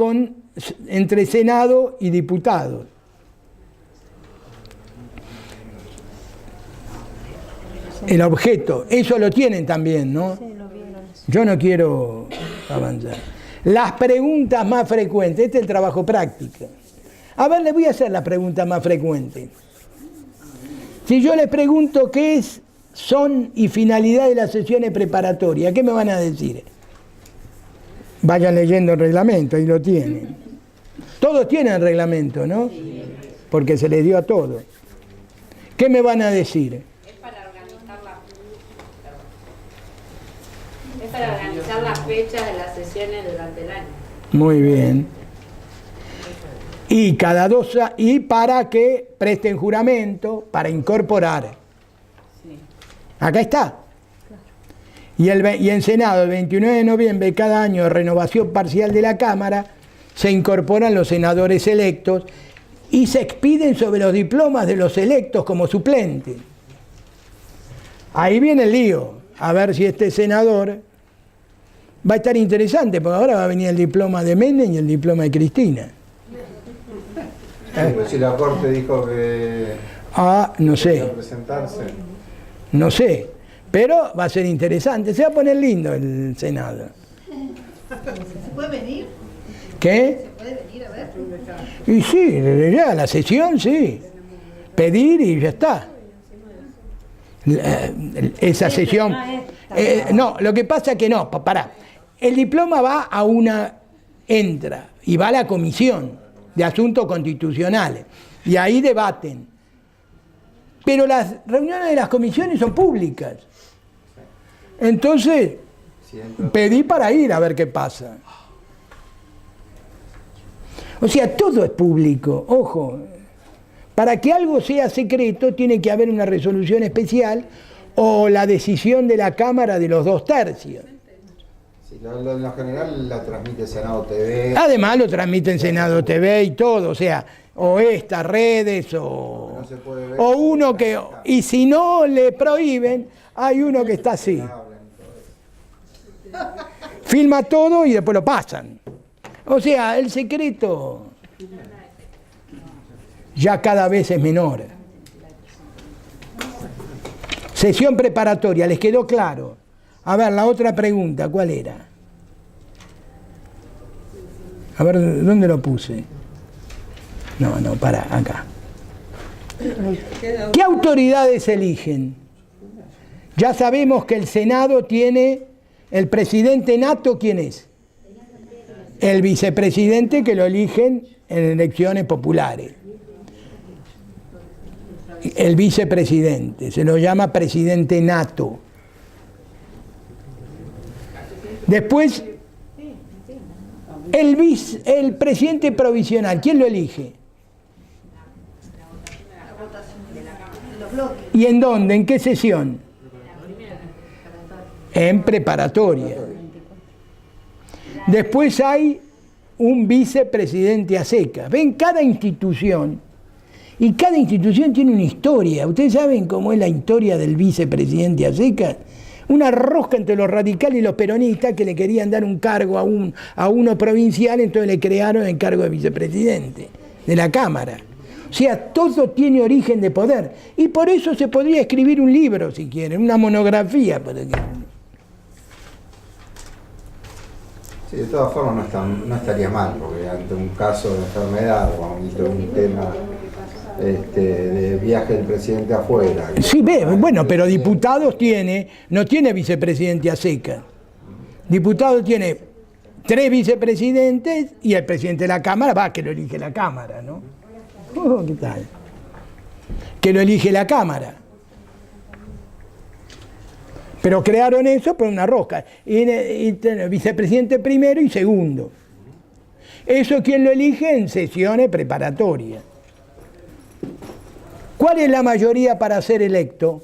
entre Senado y diputados. El objeto, eso lo tienen también, ¿no? Yo no quiero avanzar. Las preguntas más frecuentes, este es el trabajo práctico. A ver, les voy a hacer la pregunta más frecuente. Si yo les pregunto qué son y finalidad de las sesiones preparatorias, ¿qué me van a decir? Vayan leyendo el reglamento, ahí lo tienen. Todos tienen reglamento, ¿no? Porque se les dio a todos. ¿Qué me van a decir? Es para organizar las fechas de las sesiones durante el año. Muy bien. Y y para que presten juramento, para incorporar. Acá está. Y en Senado, el 29 de noviembre de cada año, de renovación parcial de la Cámara, se incorporan los senadores electos y se expiden sobre los diplomas de los electos como suplentes. Ahí viene el lío. A ver si este senador va a estar interesante, porque ahora va a venir el diploma de Menem y el diploma de Cristina. Pues si la Corte dijo que No sé. iba a presentarse. No sé. Pero va a ser interesante. Se va a poner lindo el Senado. ¿Se puede venir? ¿Qué? ¿Se puede venir a ver? Y sí, ya, la sesión, sí. Pedir y ya está. Esa sesión. No, lo que pasa es que no, pará. El diploma va entra y va a la comisión de asuntos constitucionales. Y ahí debaten. Pero las reuniones de las comisiones son públicas. Entonces, pedí para ir a ver qué pasa. O sea, todo es público, ojo. Para que algo sea secreto tiene que haber una resolución especial o la decisión de la Cámara de los 2/3. Sí, en lo general la transmite Senado TV. Además lo transmiten Senado TV y todo, o sea, o estas redes o, No se puede ver. o uno que... Y si no le prohíben, hay uno que está así. Filma todo y después lo pasan. O sea, el secreto ya cada vez es menor. Sesión preparatoria, ¿les quedó claro? A ver, la otra pregunta, ¿cuál era? A ver, ¿dónde lo puse? No, pará, acá. ¿Qué autoridades eligen? Ya sabemos que el Senado tiene el presidente nato, ¿quién es? El vicepresidente, que lo eligen en elecciones populares. El vicepresidente, se lo llama presidente nato. Después, el presidente provisional, ¿quién lo elige? ¿Y en dónde? ¿En qué sesión? En preparatoria. Después hay un vicepresidente a secas. Ven, cada institución, y cada institución tiene una historia. ¿Ustedes saben cómo es la historia del vicepresidente a secas? Una rosca entre los radicales y los peronistas que le querían dar un cargo a uno provincial, entonces le crearon el cargo de vicepresidente de la Cámara. O sea, todo tiene origen de poder. Y por eso se podría escribir un libro, si quieren, una monografía, por ejemplo. Sí, de todas formas no estaría mal, porque ante un caso de enfermedad o ante un tema de viaje del presidente afuera. Sí, bueno, pero diputados no tiene vicepresidente a secas. Diputados tiene 3 vicepresidentes y el presidente de la Cámara, que lo elige la Cámara, ¿no? ¿Qué tal? Que lo elige la Cámara. Pero crearon eso por una rosca. Y vicepresidente primero y segundo. Eso quién lo elige en sesiones preparatorias. ¿Cuál es la mayoría para ser electo?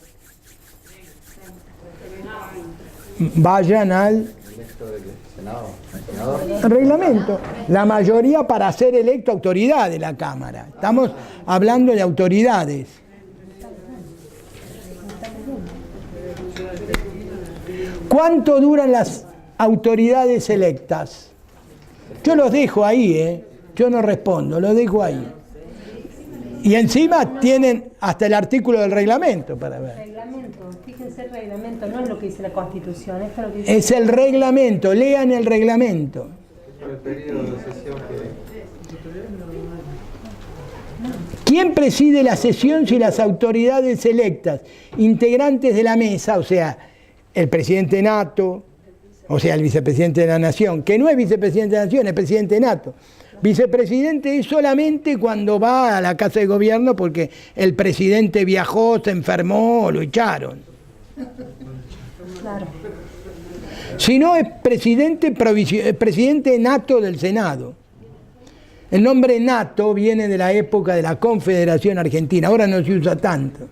Vayan al reglamento. La mayoría para ser electo autoridad de la Cámara. Estamos hablando de autoridades. ¿Cuánto duran las autoridades electas? Yo los dejo ahí, yo no respondo, los dejo ahí. Y encima tienen hasta el artículo del reglamento para ver. Reglamento, fíjense el reglamento, no es lo que dice la Constitución, esto es lo que dice. Es el reglamento, lean el reglamento. El periodo de sesión que... ¿Quién preside la sesión si las autoridades electas, integrantes de la mesa, o sea, el presidente nato, o sea, el vicepresidente de la nación, que no es vicepresidente de la nación, es presidente nato? Vicepresidente es solamente cuando va a la casa de gobierno porque el presidente viajó, se enfermó, lo echaron. Claro. Si no, es presidente nato del Senado. El nombre nato viene de la época de la Confederación Argentina, ahora no se usa tanto.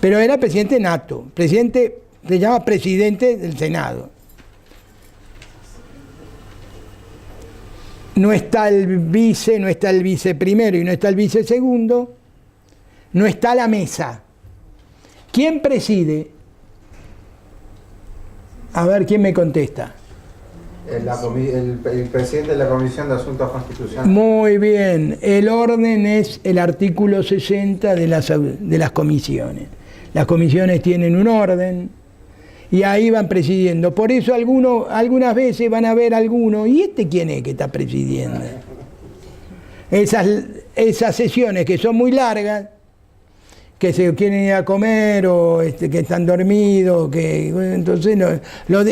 Pero era presidente nato, presidente, se llama presidente del Senado. No está el vice, no está el viceprimero y no está el vicesegundo, no está la mesa. ¿Quién preside? A ver, ¿quién me contesta? El presidente de la Comisión de Asuntos Constitucionales. Muy bien, el orden es el artículo 60 de las comisiones. Las comisiones tienen un orden y ahí van presidiendo. Por eso algunas veces van a ver algunos, ¿y este quién es que está presidiendo? Esas sesiones que son muy largas, que se quieren ir a comer o que están dormidos, entonces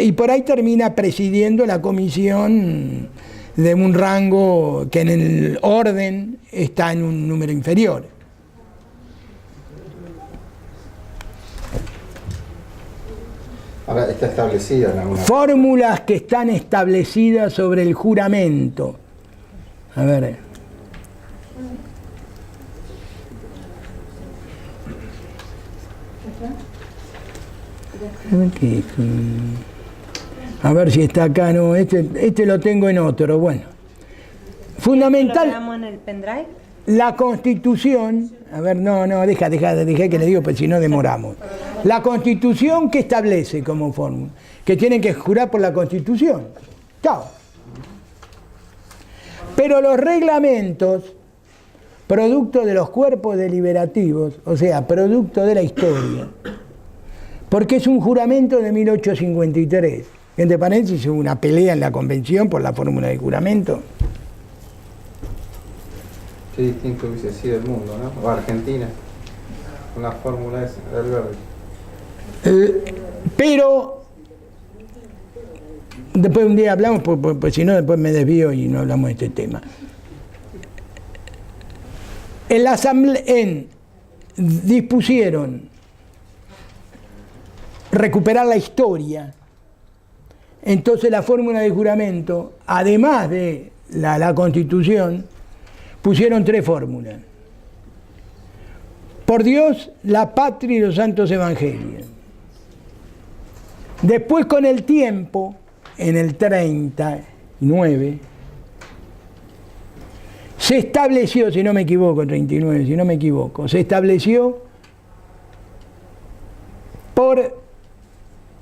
y por ahí termina presidiendo la comisión de un rango que en el orden está en un número inferior. Ahora está establecido en alguna... Fórmulas que están establecidas sobre el juramento. A ver. A ver si está acá, no, este lo tengo en otro, bueno. Fundamental. ¿Lo grabamos en el pendrive? La Constitución, a ver, deja que le digo, pues si no demoramos. La Constitución, ¿qué establece como fórmula? Que tienen que jurar por la Constitución. Chao. Pero los reglamentos, producto de los cuerpos deliberativos, o sea, producto de la historia, porque es un juramento de 1853. Entre paréntesis, hubo una pelea en la convención por la fórmula de juramento. Qué distinto hubiese sido el mundo, ¿no? O Argentina, con la fórmula esa del verde. Pero, después un día hablamos, pues si no después me desvío y no hablamos de este tema. En la asamblea, dispusieron recuperar la historia. Entonces la fórmula de juramento, además de la Constitución, pusieron 3 fórmulas. Por Dios, la patria y los santos evangelios. Después, con el tiempo, en el 39, se estableció, si no me equivoco, 39, si no me equivoco, se estableció por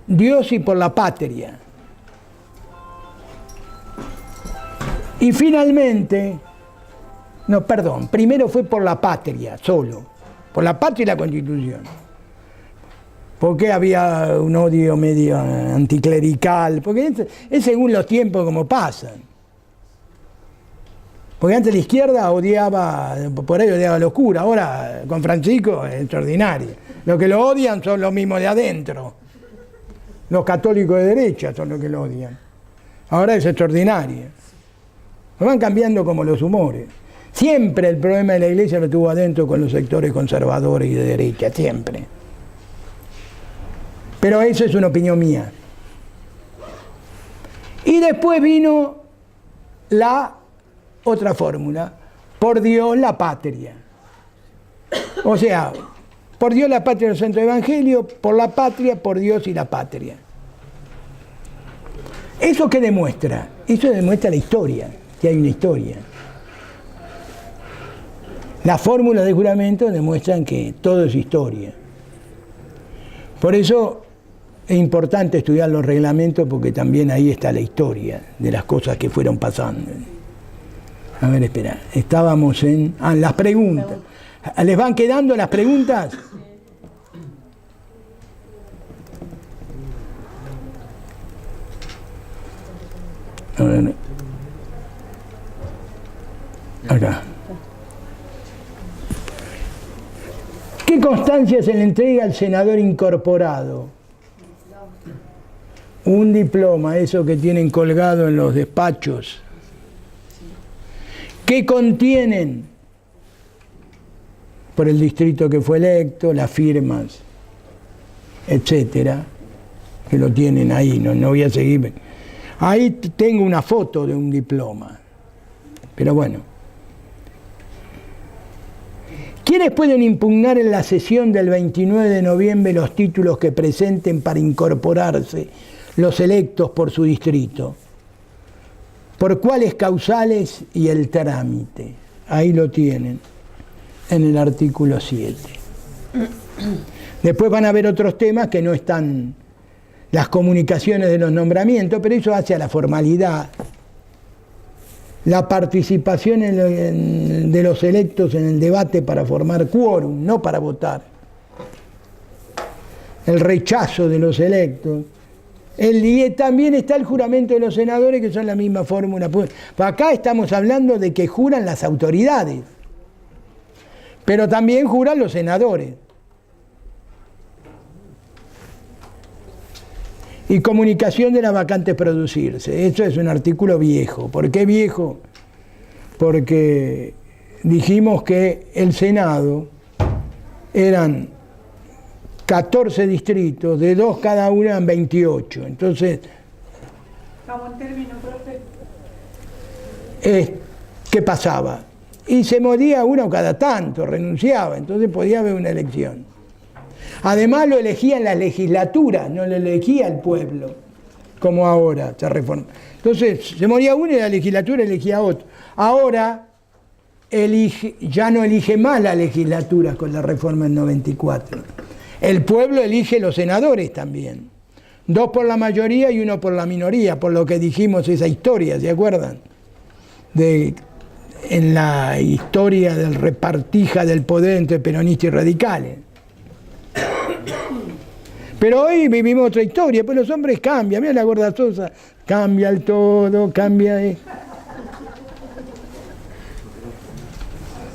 Dios y por la patria. Y finalmente, primero fue por la patria, solo, por la patria y la Constitución. Porque había un odio medio anticlerical, porque es según los tiempos como pasan. Porque antes la izquierda odiaba, por ahí odiaba los curas, ahora con Francisco es extraordinario. Los que lo odian son los mismos de adentro. Los católicos de derecha son los que lo odian. Ahora es extraordinario. Van cambiando como los humores. Siempre el problema de la iglesia lo tuvo adentro con los sectores conservadores y de derecha, siempre. Pero eso es una opinión mía. Y después vino la otra fórmula, por Dios la patria. O sea, por Dios la patria del Santo Evangelio, por la patria, por Dios y la patria. ¿Eso qué demuestra? Eso demuestra la historia, que hay una historia. Las fórmulas de juramento demuestran que todo es historia. Por eso Es importante estudiar los reglamentos porque también ahí está la historia de las cosas que fueron pasando. A ver, espera, estábamos en... las preguntas. ¿Les van quedando las preguntas? A ver. Acá. ¿Qué constancia se le entrega al senador incorporado? Un diploma, eso que tienen colgado en los despachos. ¿Qué contienen? Por el distrito que fue electo, las firmas, etcétera, que lo tienen ahí, no voy a seguir. Ahí tengo una foto de un diploma, pero bueno. ¿Quiénes pueden impugnar en la sesión del 29 de noviembre los títulos que presenten para incorporarse los electos por su distrito? ¿Por cuáles causales y el trámite? Ahí lo tienen, en el artículo 7. Después van a haber otros temas que no están, las comunicaciones de los nombramientos, pero eso hace a la formalidad. La participación de los electos en el debate para formar quórum, no para votar. El rechazo de los electos. Y también está el juramento de los senadores, que son la misma fórmula. Pues acá estamos hablando de que juran las autoridades, pero también juran los senadores. Y comunicación de las vacantes producirse. Eso es un artículo viejo. ¿Por qué viejo? Porque dijimos que el Senado eran 14 distritos, de 2 cada uno eran 28. Entonces, Vamos en término, profe. ¿qué pasaba? Y se moría uno cada tanto, renunciaba, entonces podía haber una elección. Además lo elegían las legislaturas, no lo elegía el pueblo, como ahora se reforma. Entonces se moría uno y la legislatura elegía a otro. Ahora ya no elige más la legislatura con la reforma del 94. El pueblo elige los senadores también. 2 por la mayoría y 1 por la minoría, por lo que dijimos esa historia, ¿se acuerdan? En la historia del repartija del poder entre peronistas y radicales. Pero hoy vivimos otra historia, pues los hombres cambian. Mira la gorda Sosa, cambia el todo, cambia.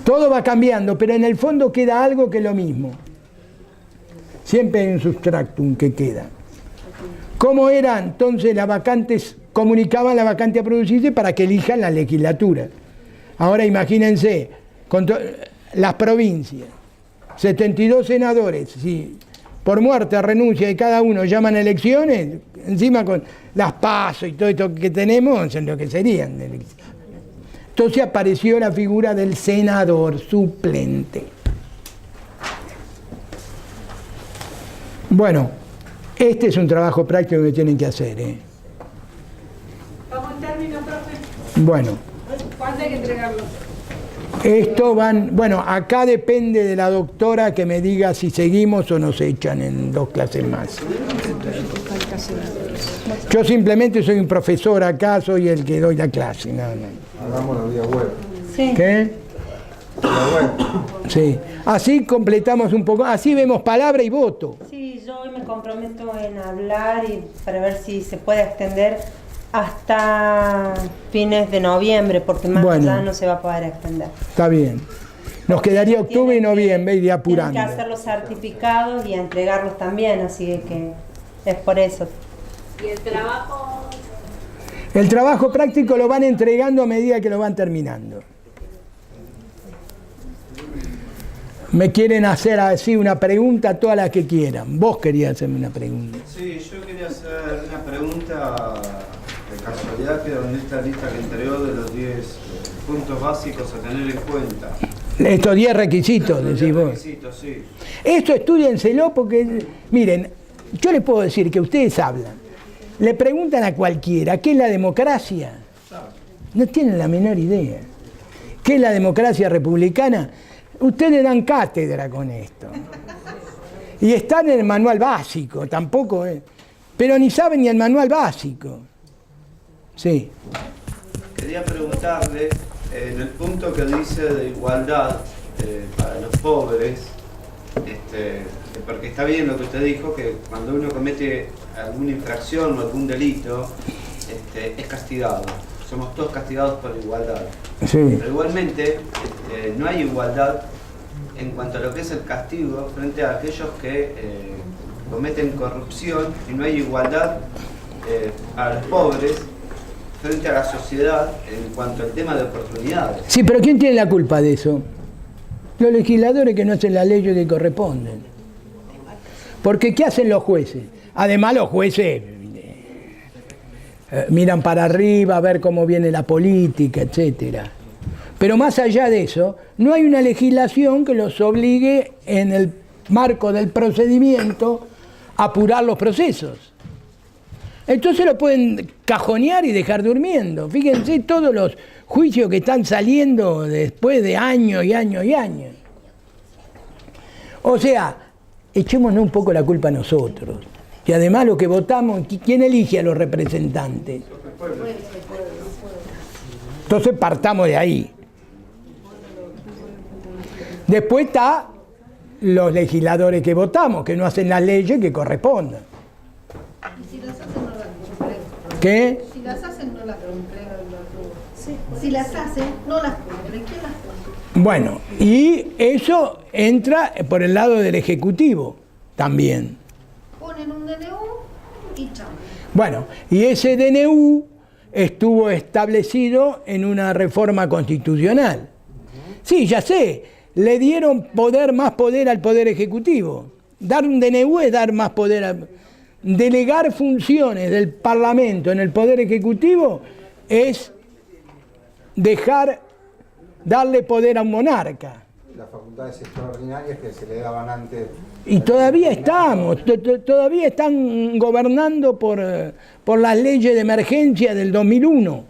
Todo va cambiando, pero en el fondo queda algo que es lo mismo. Siempre hay un substractum que queda. ¿Cómo era entonces las vacantes? Comunicaban la vacante a producirse para que elijan la legislatura. Ahora imagínense, con las provincias, 72 senadores, si por muerte, renuncia y cada uno llaman a elecciones, encima con las PASO y todo esto que tenemos, en lo que serían de elecciones. Entonces apareció la figura del senador suplente. Bueno, este es un trabajo práctico que tienen que hacer. Vamos en término, profe. Bueno. ¿Cuándo hay que entregarlo? Esto bueno, acá depende de la doctora que me diga si seguimos o nos echan en 2 clases más. Yo simplemente soy un profesor acá, soy el que doy la clase. No. Hagámoslo vía web. Sí. ¿Qué? Vía web. Sí. Así completamos un poco, así vemos palabra y voto. Sí, yo hoy me comprometo en hablar y para ver si se puede extender hasta fines de noviembre, porque más allá no se va a poder extender. Está bien. Nos quedaría octubre y noviembre y de apurando. Tienen que hacer los certificados y entregarlos también, así que es por eso. ¿Y el trabajo? El trabajo práctico lo van entregando a medida que lo van terminando. Me quieren hacer así una pregunta, todas las que quieran. Vos querías hacerme una pregunta. Sí, yo quería hacer una pregunta de casualidad, que donde esta lista que entregó de los 10 puntos básicos a tener en cuenta. Estos 10 requisitos, decís vos. Requisitos, sí. Esto estudienselo porque, miren, yo les puedo decir que ustedes hablan, le preguntan a cualquiera, ¿qué es la democracia? No tienen la menor idea. ¿Qué es la democracia republicana? Ustedes dan cátedra con esto. Y están en el manual básico, tampoco es. pero ni saben ni el manual básico. Sí. Quería preguntarle, en el punto que dice de igualdad para los pobres, porque está bien lo que usted dijo, que cuando uno comete alguna infracción o algún delito, es castigado. Somos todos castigados por igualdad. Sí. Pero igualmente no hay igualdad en cuanto a lo que es el castigo frente a aquellos que cometen corrupción, y no hay igualdad a los pobres frente a la sociedad en cuanto al tema de oportunidades. Sí, pero ¿quién tiene la culpa de eso? Los legisladores que no hacen las leyes que corresponden. Porque ¿qué hacen los jueces? Además los jueces miran para arriba a ver cómo viene la política, etcétera. Pero más allá de eso, no hay una legislación que los obligue en el marco del procedimiento a apurar los procesos. Entonces lo pueden cajonear y dejar durmiendo. Fíjense todos los juicios que están saliendo después de años y años y años. O sea, echémonos un poco la culpa a nosotros. Y además lo que votamos, ¿quién elige a los representantes? Entonces partamos de ahí. Después está los legisladores que votamos, que no hacen las leyes que correspondan. Si las hacen, no las cumplen. ¿Qué? Si las hacen, no las cumplen. Si las hacen, no las cumplen. ¿Quién las cumple? Bueno, y eso entra por el lado del Ejecutivo también. Ponen un DNU y chao. Bueno, y ese DNU estuvo establecido en una reforma constitucional. Sí, ya sé, le dieron más poder al Poder Ejecutivo. Dar un DNU es dar más poder. Delegar funciones del Parlamento en el Poder Ejecutivo es darle poder a un monarca. Las facultades extraordinarias que se le daban antes. Y todavía estamos, todavía están gobernando por las leyes de emergencia del 2001.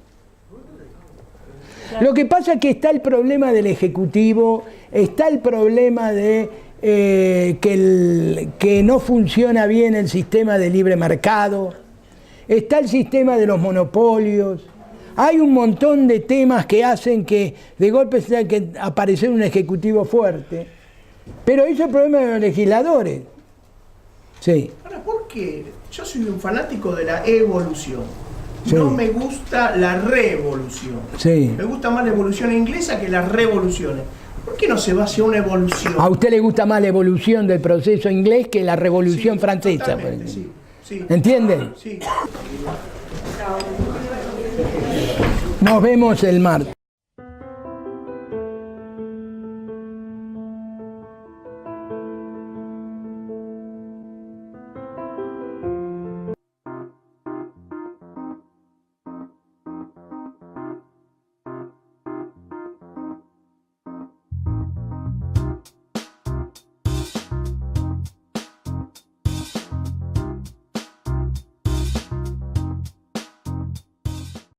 Lo que pasa es que está el problema del Ejecutivo, está el problema de que no funciona bien el sistema de libre mercado, está el sistema de los monopolios. Hay un montón de temas que hacen que de golpe tenga que aparecer un Ejecutivo fuerte. Pero eso es el problema de los legisladores. Sí. Ahora, ¿por qué? Yo soy un fanático de la evolución. Sí. No me gusta la revolución. Sí. Me gusta más la evolución inglesa que las revoluciones. ¿Por qué no se va hacia una evolución? ¿A usted le gusta más la evolución del proceso inglés que la revolución francesa? Sí. ¿Entienden? Sí. Nos vemos el martes.